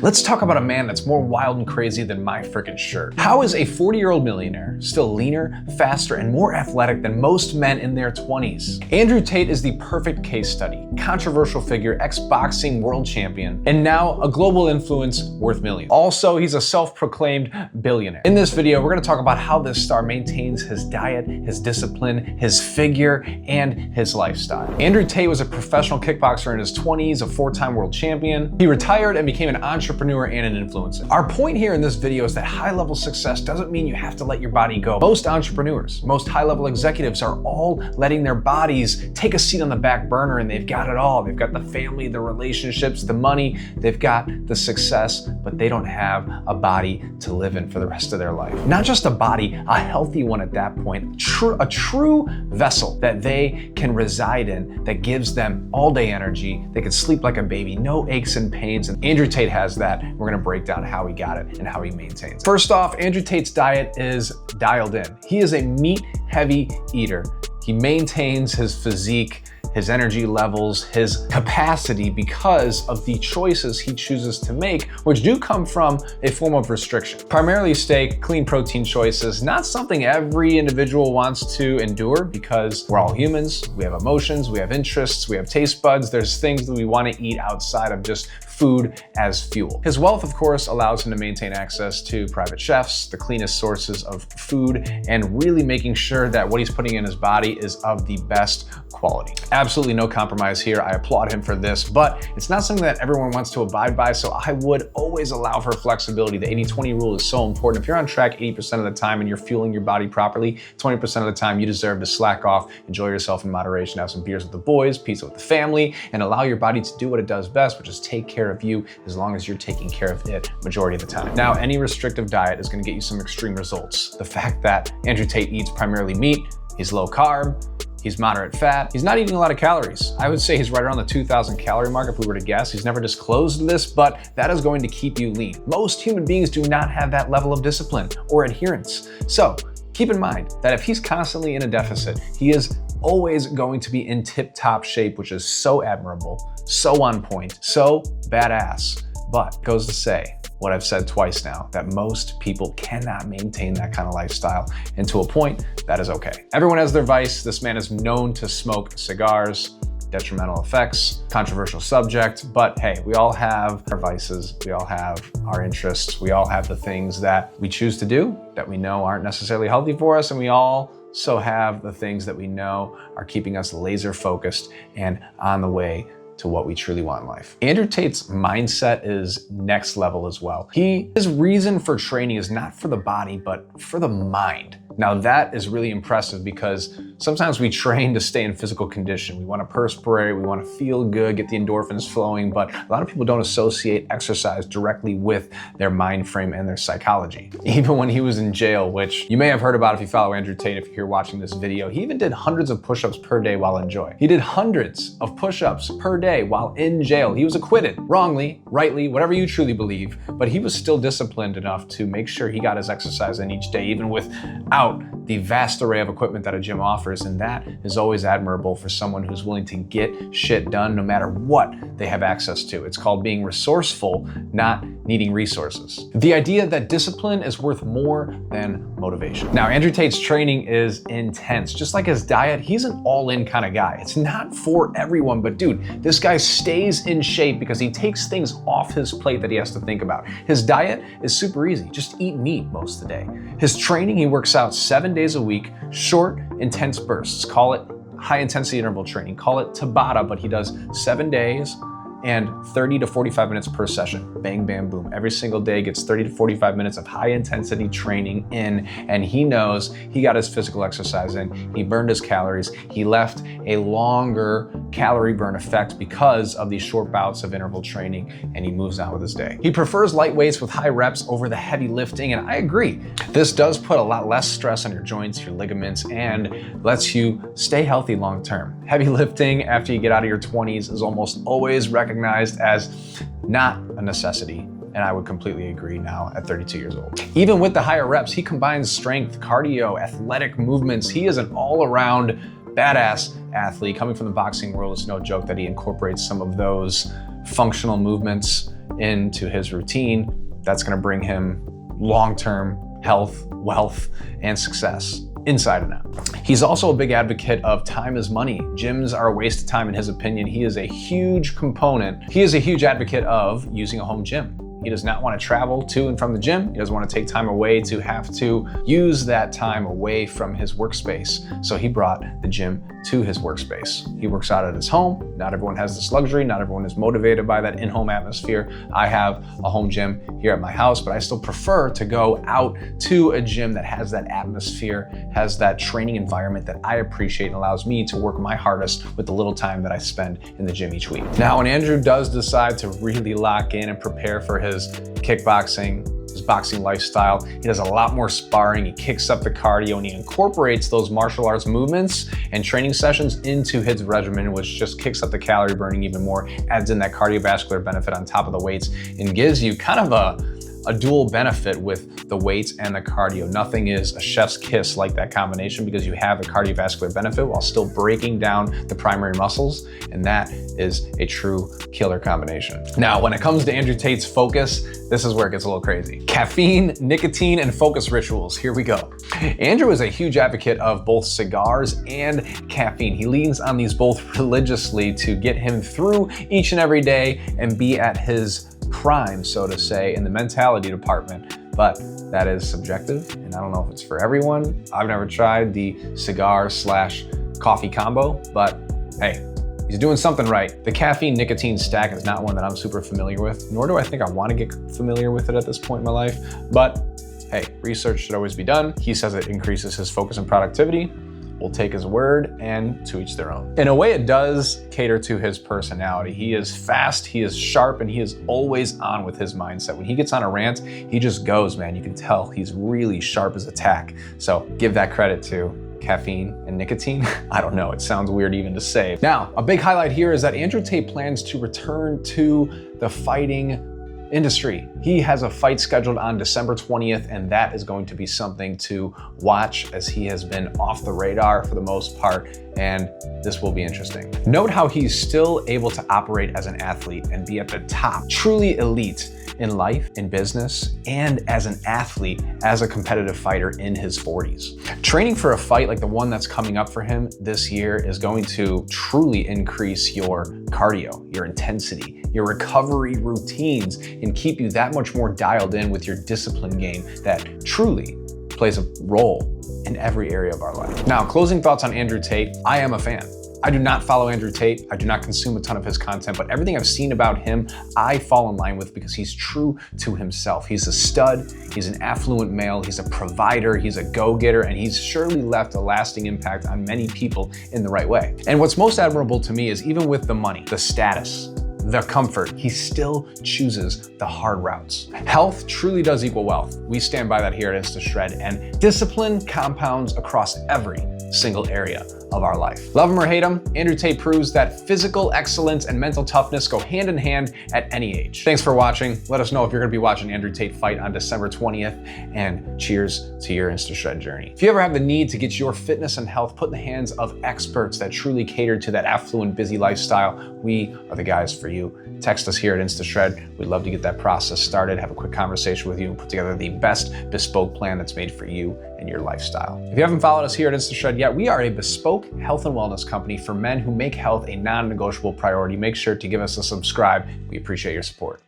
Let's talk about a man that's more wild and crazy than my freaking shirt. How is a 40-year-old millionaire still leaner, faster, and more athletic than most men in their 20s? Andrew Tate is the perfect case study. Controversial figure, ex-boxing world champion, and now a global influence worth millions. Also, he's a self-proclaimed billionaire. In this video, we're gonna talk about how this star maintains his diet, his discipline, his figure, and his lifestyle. Andrew Tate was a professional kickboxer in his 20s, a 4-time world champion. He retired and became an entrepreneur and an influencer. Our point here in this video is that high-level success doesn't mean you have to let your body go. Most entrepreneurs, most high-level executives are all letting their bodies take a seat on the back burner, and they've got it all. They've got the family, the relationships, the money, they've got the success, but they don't have a body to live in for the rest of their life. Not just a body, a healthy one at that point, a true vessel that they can reside in that gives them all-day energy. They can sleep like a baby, no aches and pains, and Andrew Tate has that. We're gonna break down how he got it and how he maintains. First off, Andrew Tate's diet is dialed in. He is a meat-heavy eater. He maintains his physique, his energy levels, his capacity because of the choices he chooses to make, which do come from a form of restriction. Primarily steak, clean protein choices, not something every individual wants to endure because we're all humans, we have emotions, we have interests, we have taste buds, there's things that we want to eat outside of just food as fuel. His wealth, of course, allows him to maintain access to private chefs, the cleanest sources of food, and really making sure that what he's putting in his body is of the best quality. Absolutely no compromise here. I applaud him for this, but it's not something that everyone wants to abide by, so I would always allow for flexibility. The 80-20 rule is so important. If you're on track 80% of the time and you're fueling your body properly, 20% of the time you deserve to slack off, enjoy yourself in moderation, have some beers with the boys, pizza with the family, and allow your body to do what it does best, which is take care of you as long as you're taking care of it majority of the time. Now, any restrictive diet is gonna get you some extreme results. The fact that Andrew Tate eats primarily meat, he's low carb, he's moderate fat, he's not eating a lot of calories. I would say he's right around the 2,000 calorie mark if we were to guess. He's never disclosed this, but that is going to keep you lean. Most human beings do not have that level of discipline or adherence. So keep in mind that if he's constantly in a deficit, he is always going to be in tip-top shape, which is so admirable, so on point, so badass. But it goes to say what I've said twice now, that most people cannot maintain that kind of lifestyle, and to a point, that is okay. Everyone has their vice. This man is known to smoke cigars, detrimental effects, controversial subject, but hey, we all have our vices, we all have our interests, we all have the things that we choose to do that we know aren't necessarily healthy for us, and we all also have the things that we know are keeping us laser focused and on the way to what we truly want in life. Andrew Tate's mindset is next level as well. His reason for training is not for the body, but for the mind. Now that is really impressive because sometimes we train to stay in physical condition. We want to perspirate, we want to feel good, get the endorphins flowing, but a lot of people don't associate exercise directly with their mind frame and their psychology. Even when he was in jail, which you may have heard about if you follow Andrew Tate, if you're here watching this video, he even did hundreds of push-ups per day while in jail. He did hundreds of push-ups per day while in jail. He was acquitted, wrongly, rightly, whatever you truly believe, but he was still disciplined enough to make sure he got his exercise in each day, even without the vast array of equipment that a gym offers, and that is always admirable for someone who's willing to get shit done no matter what they have access to. It's called being resourceful, not needing resources. The idea that discipline is worth more than motivation. Now, Andrew Tate's training is intense. Just like his diet, he's an all-in kind of guy. It's not for everyone, but dude, this guy stays in shape because he takes things off his plate that he has to think about. His diet is super easy. Just eat meat most of the day. His training, he works out 7 days a week, short, intense bursts. Call it high intensity interval training. Call it Tabata, but he does 7 days and 30 to 45 minutes per session. Bang, bam, boom. Every single day gets 30 to 45 minutes of high intensity training in, and he knows he got his physical exercise in, he burned his calories, he left a longer calorie burn effect because of these short bouts of interval training, and he moves on with his day. He prefers light weights with high reps over the heavy lifting, and I agree. This does put a lot less stress on your joints, your ligaments, and lets you stay healthy long term. Heavy lifting after you get out of your 20s is almost always recognized as not a necessity, and I would completely agree now at 32 years old. Even with the higher reps, he combines strength, cardio, athletic movements. He is an all-around badass athlete. Coming from the boxing world, it's no joke that he incorporates some of those functional movements into his routine that's gonna bring him long-term health, wealth, and success inside and out. He's also a big advocate of time is money. Gyms are a waste of time in his opinion. He is a huge advocate of using a home gym. He does not want to travel to and from the gym. He doesn't want to take time away to have to use that time away from his workspace. So he brought the gym to his workspace. He works out at his home. Not everyone has this luxury. Not everyone is motivated by that in-home atmosphere. I have a home gym here at my house, but I still prefer to go out to a gym that has that atmosphere, has that training environment that I appreciate and allows me to work my hardest with the little time that I spend in the gym each week. Now, when Andrew does decide to really lock in and prepare for his kickboxing, his boxing lifestyle, he does a lot more sparring, he kicks up the cardio, and he incorporates those martial arts movements and training sessions into his regimen, which just kicks up the calorie burning even more, adds in that cardiovascular benefit on top of the weights, and gives you kind of a dual benefit with the weights and the cardio. Nothing is a chef's kiss like that combination, because you have the cardiovascular benefit while still breaking down the primary muscles, and that is a true killer combination. Now, when it comes to Andrew Tate's focus, this is where it gets a little crazy. Caffeine, nicotine, and focus rituals. Here we go. Andrew is a huge advocate of both cigars and caffeine. He leans on these both religiously to get him through each and every day and be at his prime, so to say, in the mentality department. But that is subjective, and I don't know if it's for everyone. I've never tried the cigar/coffee combo, but hey, he's doing something right. The caffeine nicotine stack is not one that I'm super familiar with, nor do I think I want to get familiar with it at this point in my life. But hey, research should always be done. He says it increases his focus and productivity. We'll take his word, and to each their own. In a way, it does cater to his personality. He is fast, he is sharp, and he is always on with his mindset. When he gets on a rant, he just goes, man. You can tell he's really sharp as a tack. So give that credit to caffeine and nicotine. I don't know, it sounds weird even to say. Now, a big highlight here is that Andrew Tate plans to return to the fighting industry. He has a fight scheduled on December 20th, and that is going to be something to watch, as he has been off the radar for the most part, and this will be interesting. Note how he's still able to operate as an athlete and be at the top, truly elite in life, in business, and as an athlete, as a competitive fighter in his 40s. Training for a fight like the one that's coming up for him this year is going to truly increase your cardio, your intensity, your recovery routines, and keep you that much more dialed in with your discipline game that truly plays a role in every area of our life. Now, closing thoughts on Andrew Tate. I am a fan. I do not follow Andrew Tate. I do not consume a ton of his content, but everything I've seen about him, I fall in line with, because he's true to himself. He's a stud, he's an affluent male, he's a provider, he's a go-getter, and he's surely left a lasting impact on many people in the right way. And what's most admirable to me is, even with the money, the status, the comfort, he still chooses the hard routes. Health truly does equal wealth. We stand by that here at InstaShred, and discipline compounds across every single area of our life. Love him or hate him, Andrew Tate proves that physical excellence and mental toughness go hand in hand at any age. Thanks for watching. Let us know if you're gonna be watching Andrew Tate fight on December 20th, and cheers to your InstaShred journey. If you ever have the need to get your fitness and health put in the hands of experts that truly cater to that affluent, busy lifestyle, we are the guys for you. Text us here at InstaShred. We'd love to get that process started, have a quick conversation with you, and put together the best bespoke plan that's made for you and your lifestyle. If you haven't followed us here at InstaShred yet, we are a bespoke health and wellness company for men who make health a non-negotiable priority. Make sure to give us a subscribe. We appreciate your support.